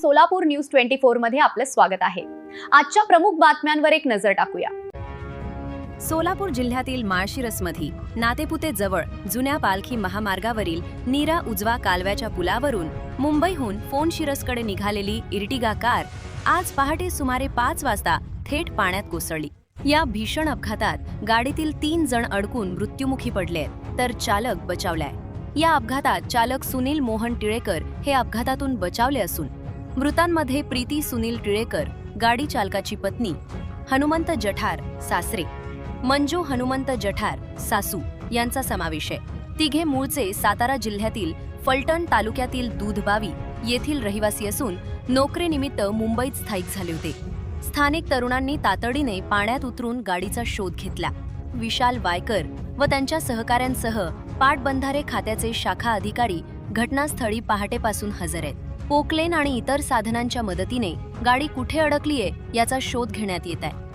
Solapur news 24 मध्ये आपलं स्वागत आहे। आजच्या प्रमुख बातम्यांवर एक नजर टाकूया। सोलापूर जिल्ह्यातील माळशिरसमध्ये नातेपुते जवळ जुन्या पालखी महामार्गावरील नीरा उजवा कालव्याच्या पुलावरून मुंबईहून फोनशिरसकडे निघालेली इर्टिगा कार आज पहाटे सुमारे 5 वाजता थेट पाण्यात कोसळली। या भीषण अपघातात गाडीतील 3 जण अडकून मृत्युमुखी पडले तर चालक बचावलाय। या अपघातात चालक सुनील मोहन टिळेकर हे अपघातातून बचावले असून मृतांमध्ये प्रीती सुनील टिळेकर गाडी चालकाची पत्नी, हनुमंत जठार सासरे, मंजू हनुमंत जठार सासू यांचा समावेश आहे। तिघे मूळचे सातारा जिल्ह्यातील फलटण तालुक्यातील दूधबावी येथील रहिवासी असून नोकरीनिमित्त मुंबईत स्थायिक झाले होते। स्थानिक तरुणांनी तातडीने पाण्यात उतरून गाडीचा शोध घेतला। विशाल वायकर व त्यांच्या सहकाऱ्यांसह पाटबंधारे खात्याचे शाखा अधिकारी घटनास्थळी पहाटेपासून हजर आहेत। पोकलेन आणि इतर साधनांच्या मदतीने गाडी कुठे अडकलीये याचा शोध घेण्यात येत आहे।